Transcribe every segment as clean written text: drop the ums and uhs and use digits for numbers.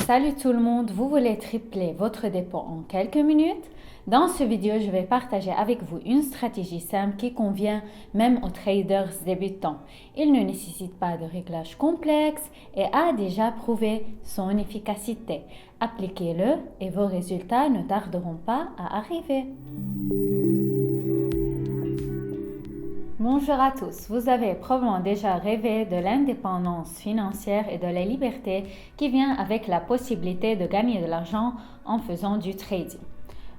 Salut tout le monde, vous voulez tripler votre dépôt en quelques minutes? Dans ce vidéo, je vais partager avec vous une stratégie simple qui convient même aux traders débutants. Il ne nécessite pas de réglages complexes et a déjà prouvé son efficacité. Appliquez-le et vos résultats ne tarderont pas à arriver. Bonjour à tous, vous avez probablement déjà rêvé de l'indépendance financière et de la liberté qui vient avec la possibilité de gagner de l'argent en faisant du trading.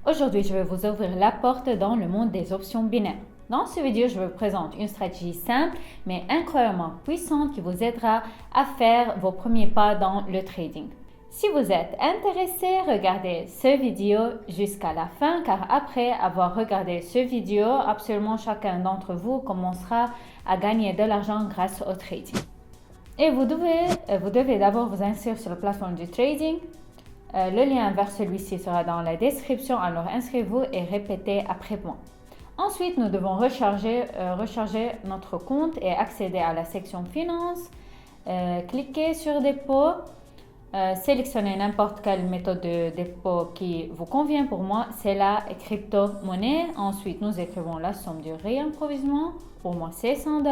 Aujourd'hui, je vais vous ouvrir la porte dans le monde des options binaires. Dans ce vidéo, je vous présente une stratégie simple mais incroyablement puissante qui vous aidera à faire vos premiers pas dans le trading. Si vous êtes intéressé, regardez cette vidéo jusqu'à la fin car après avoir regardé cette vidéo, absolument chacun d'entre vous commencera à gagner de l'argent grâce au trading. Et vous devez d'abord vous inscrire sur la plateforme du trading. Le lien vers celui-ci sera dans la description, alors inscrivez-vous et répétez après moi. Ensuite, nous devons recharger notre compte et accéder à la section finance. Cliquez sur dépôt. Sélectionnez n'importe quelle méthode de dépôt qui vous convient. Pour moi, c'est la crypto-monnaie. Ensuite, nous écrivons la somme du réapprovisionnement. Pour moi, c'est $100.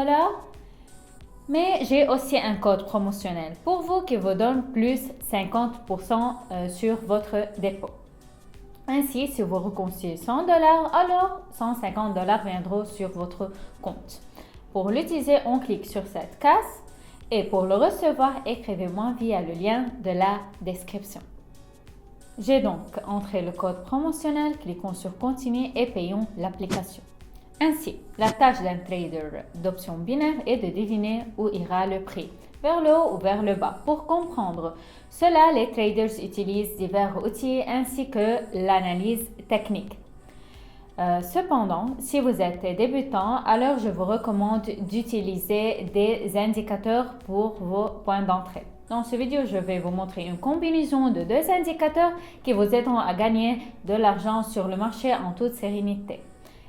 Mais j'ai aussi un code promotionnel pour vous qui vous donne plus 50% sur votre dépôt. Ainsi, si vous reconciliez $100, alors $150 viendront sur votre compte. Pour l'utiliser, on clique sur cette case. Et pour le recevoir, écrivez-moi via le lien de la description. J'ai donc entré le code promotionnel, cliquons sur Continuer et payons l'application. Ainsi, la tâche d'un trader d'options binaires est de deviner où ira le prix, vers le haut ou vers le bas. Pour comprendre cela, les traders utilisent divers outils ainsi que l'analyse technique. Cependant, si vous êtes débutant, alors je vous recommande d'utiliser des indicateurs pour vos points d'entrée. Dans cette vidéo, je vais vous montrer une combinaison de deux indicateurs qui vous aideront à gagner de l'argent sur le marché en toute sérénité.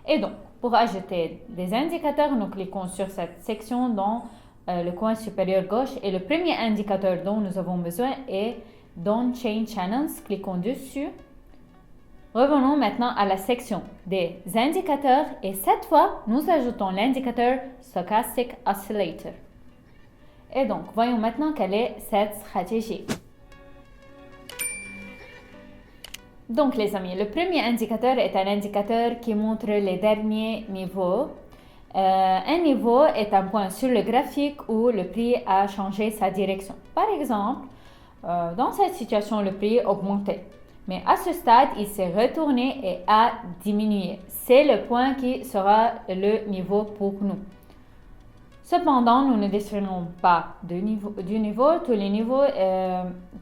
Et donc, pour ajouter des indicateurs, nous cliquons sur cette section dans le coin supérieur gauche et le premier indicateur dont nous avons besoin est On-Chain Channels. Cliquons dessus. Revenons maintenant à la section des indicateurs et cette fois, nous ajoutons l'indicateur Stochastic Oscillator. Et donc, voyons maintenant quelle est cette stratégie. Donc les amis, le premier indicateur est un indicateur qui montre les derniers niveaux. Un niveau est un point sur le graphique où le prix a changé sa direction. Par exemple, dans cette situation, le prix augmentait. Mais à ce stade, il s'est retourné et a diminué. C'est le point qui sera le niveau pour nous. Cependant, nous ne dessinons pas du niveau. Tous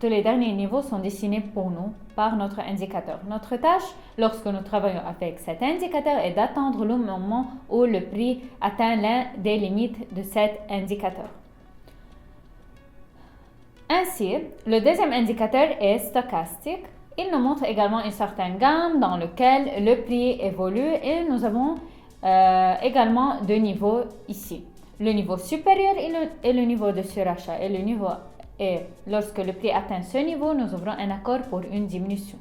les derniers niveaux sont dessinés pour nous par notre indicateur. Notre tâche, lorsque nous travaillons avec cet indicateur, est d'attendre le moment où le prix atteint l'un des limites de cet indicateur. Ainsi, le deuxième indicateur est stochastique. Il nous montre également une certaine gamme dans laquelle le prix évolue et nous avons également deux niveaux ici. Le niveau supérieur et le niveau de surachat. Et lorsque le prix atteint ce niveau, nous ouvrons un accord pour une diminution.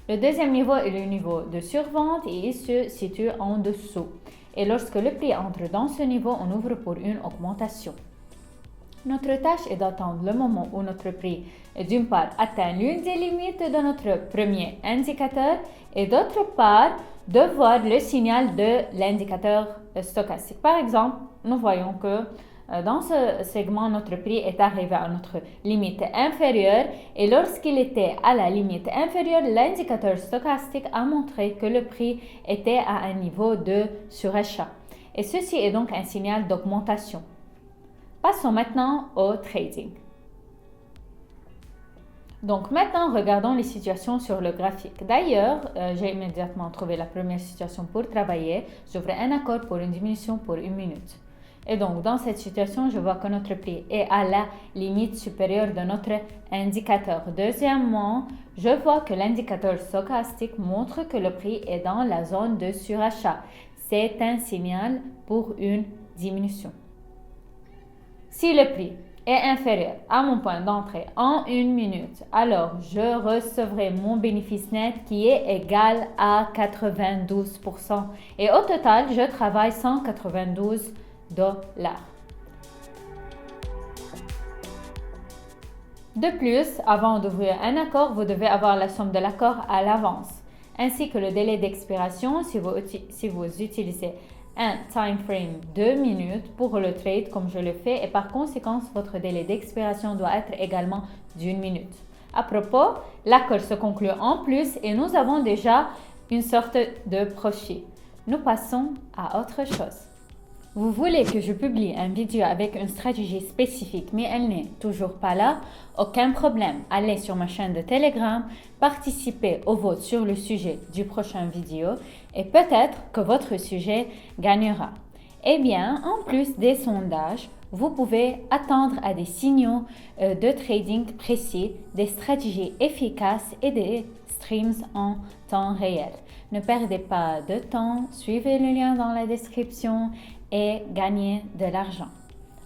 Le deuxième niveau est le niveau de survente et il se situe en dessous. Et lorsque le prix entre dans ce niveau, on ouvre pour une augmentation. Notre tâche est d'attendre le moment où notre prix, d'une part, atteint l'une des limites de notre premier indicateur et d'autre part, de voir le signal de l'indicateur stochastique. Par exemple, nous voyons que dans ce segment, notre prix est arrivé à notre limite inférieure et lorsqu'il était à la limite inférieure, l'indicateur stochastique a montré que le prix était à un niveau de surachat. Et ceci est donc un signal d'augmentation. Passons maintenant au trading. Donc maintenant, regardons les situations sur le graphique. D'ailleurs, j'ai immédiatement trouvé la première situation pour travailler. J'ouvre un accord pour une diminution pour 1 minute. Et donc, dans cette situation, je vois que notre prix est à la limite supérieure de notre indicateur. Deuxièmement, je vois que l'indicateur stochastique montre que le prix est dans la zone de surachat. C'est un signal pour une diminution. Si le prix est inférieur à mon point d'entrée en 1 minute, alors je recevrai mon bénéfice net qui est égal à 92%. Et au total, je travaille $192. De plus, avant d'ouvrir un accord, vous devez avoir la somme de l'accord à l'avance, ainsi que le délai d'expiration si vous utilisez un time frame de minutes pour le trade comme je le fais, et par conséquent, votre délai d'expiration doit être également d'1 minute. À propos, l'accord se conclut en plus et nous avons déjà une sorte de profit. Nous passons à autre chose. Vous voulez que je publie une vidéo avec une stratégie spécifique, mais elle n'est toujours pas là? Aucun problème. Allez sur ma chaîne de Telegram, participez au vote sur le sujet du prochain vidéo et peut-être que votre sujet gagnera. Eh bien, en plus des sondages, vous pouvez attendre à des signaux de trading précis, des stratégies efficaces et des streams en temps réel. Ne perdez pas de temps, suivez le lien dans la description et gagnez de l'argent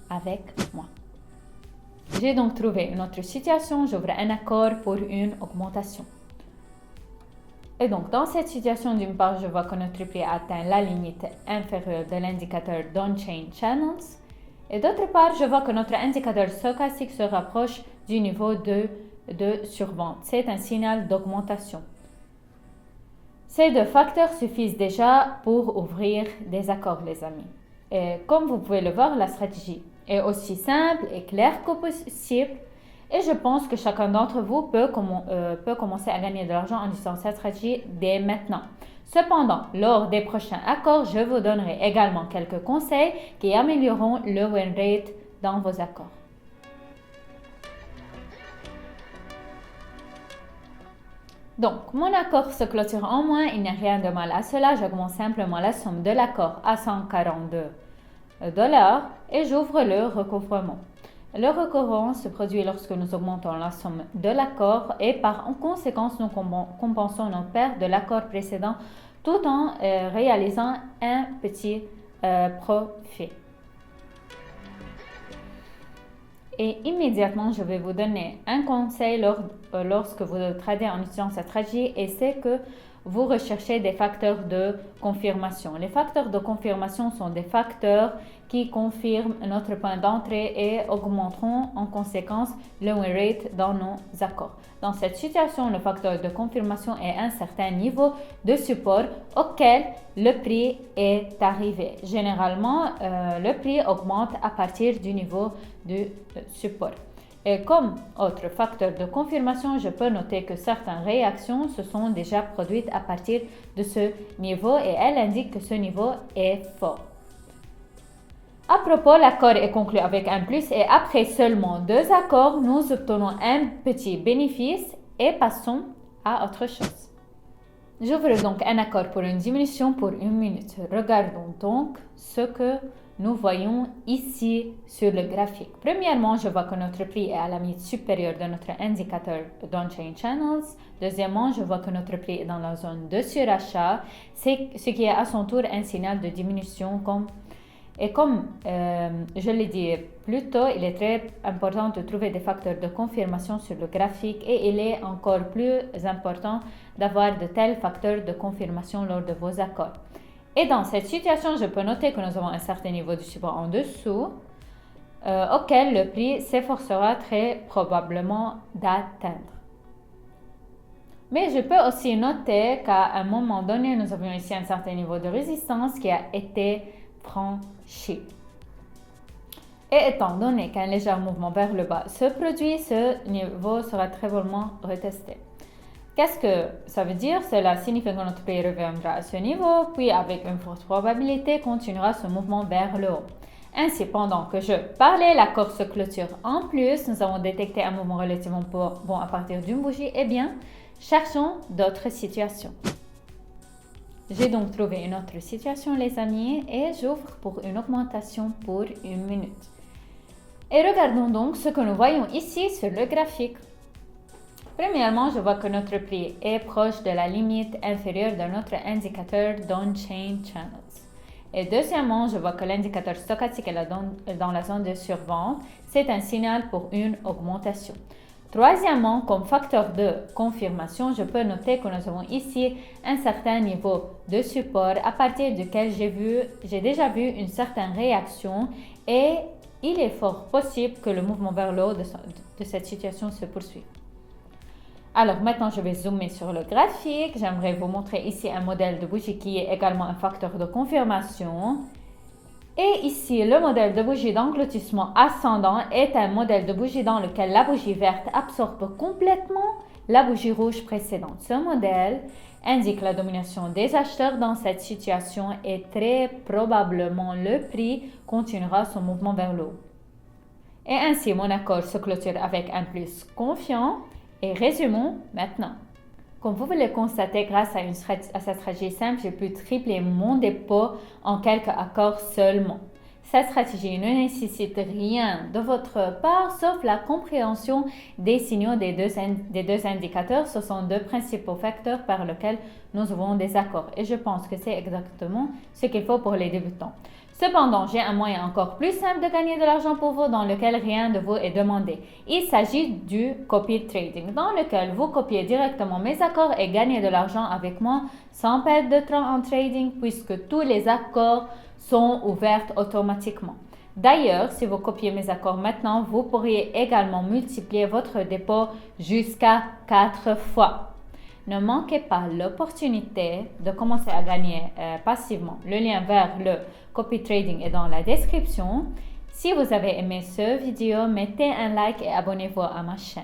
avec moi. J'ai donc trouvé une autre situation, j'ouvre un accord pour une augmentation. Et donc, dans cette situation, d'une part, je vois que notre prix atteint la limite inférieure de l'indicateur d'on-chain channels. Et d'autre part, je vois que notre indicateur stochastique se rapproche du niveau de survente. C'est un signal d'augmentation. Ces deux facteurs suffisent déjà pour ouvrir des accords, les amis. Et comme vous pouvez le voir, la stratégie est aussi simple et claire que possible. Et je pense que chacun d'entre vous peut commencer à gagner de l'argent en utilisant cette stratégie dès maintenant. Cependant, lors des prochains accords, je vous donnerai également quelques conseils qui amélioreront le win rate dans vos accords. Donc, mon accord se clôture en moins, il n'y a rien de mal à cela. J'augmente simplement la somme de l'accord à $142 et j'ouvre le recouvrement. Le recouvrement se produit lorsque nous augmentons la somme de l'accord et par conséquence, nous compensons nos pertes de l'accord précédent tout en réalisant un petit profit. Et immédiatement, je vais vous donner un conseil lorsque vous tradez en utilisant cette stratégie, et c'est que vous recherchez des facteurs de confirmation. Les facteurs de confirmation sont des facteurs qui confirment notre point d'entrée et augmenteront en conséquence le win rate dans nos accords. Dans cette situation, le facteur de confirmation est un certain niveau de support auquel le prix est arrivé. Généralement, le prix augmente à partir du niveau du support. Et comme autre facteur de confirmation, je peux noter que certaines réactions se sont déjà produites à partir de ce niveau et elles indiquent que ce niveau est fort. À propos, l'accord est conclu avec un plus et après seulement 2 accords, nous obtenons un petit bénéfice et passons à autre chose. J'ouvre donc un accord pour une diminution pour 1 minute. Regardons donc ce que nous voyons ici sur le graphique. Premièrement, je vois que notre prix est à la limite supérieure de notre indicateur d'on-chain channels. Deuxièmement, je vois que notre prix est dans la zone de surachat, ce qui est à son tour un signal de diminution. Comme je l'ai dit plus tôt, il est très important de trouver des facteurs de confirmation sur le graphique et il est encore plus important d'avoir de tels facteurs de confirmation lors de vos accords. Et dans cette situation, je peux noter que nous avons un certain niveau de support en dessous auquel le prix s'efforcera très probablement d'atteindre. Mais je peux aussi noter qu'à un moment donné, nous avions ici un certain niveau de résistance qui a été franchi. Et étant donné qu'un léger mouvement vers le bas se produit, ce niveau sera très probablement retesté. Qu'est-ce que ça veut dire? Cela signifie que notre prix reviendra à ce niveau, puis avec une forte probabilité continuera ce mouvement vers le haut. Ainsi, pendant que je parlais, l'accord se clôture en plus. Nous avons détecté un mouvement relativement bon à partir d'une bougie. Eh bien, cherchons d'autres situations. J'ai donc trouvé une autre situation, les amis, et j'ouvre pour une augmentation pour 1 minute. Et regardons donc ce que nous voyons ici sur le graphique. Premièrement, je vois que notre prix est proche de la limite inférieure de notre indicateur d'on-chain channels. Et deuxièmement, je vois que l'indicateur stochastique est dans la zone de survente. C'est un signal pour une augmentation. Troisièmement, comme facteur de confirmation, je peux noter que nous avons ici un certain niveau de support à partir duquel j'ai déjà vu une certaine réaction et il est fort possible que le mouvement vers le haut de cette situation se poursuive. Alors maintenant, je vais zoomer sur le graphique. J'aimerais vous montrer ici un modèle de bougie qui est également un facteur de confirmation. Et ici, le modèle de bougie d'engloutissement ascendant est un modèle de bougie dans lequel la bougie verte absorbe complètement la bougie rouge précédente. Ce modèle indique la domination des acheteurs dans cette situation et très probablement le prix continuera son mouvement vers le haut. Et ainsi, mon accord se clôture avec un plus confiant. Et résumons maintenant. Comme vous le constatez, grâce à cette stratégie simple, j'ai pu tripler mon dépôt en quelques accords seulement. Cette stratégie ne nécessite rien de votre part sauf la compréhension des signaux des deux indicateurs. Ce sont deux principaux facteurs par lesquels nous avons des accords. Et je pense que c'est exactement ce qu'il faut pour les débutants. Cependant, j'ai un moyen encore plus simple de gagner de l'argent pour vous dans lequel rien de vous est demandé. Il s'agit du copy trading dans lequel vous copiez directement mes accords et gagnez de l'argent avec moi sans perdre de temps en trading puisque tous les accords sont ouverts automatiquement. D'ailleurs, si vous copiez mes accords maintenant, vous pourriez également multiplier votre dépôt jusqu'à 4 fois. Ne manquez pas l'opportunité de commencer à gagner passivement. Le lien vers le copy trading est dans la description. Si vous avez aimé cette vidéo, mettez un like et abonnez-vous à ma chaîne.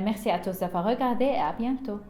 Merci à tous d'avoir regardé et à bientôt.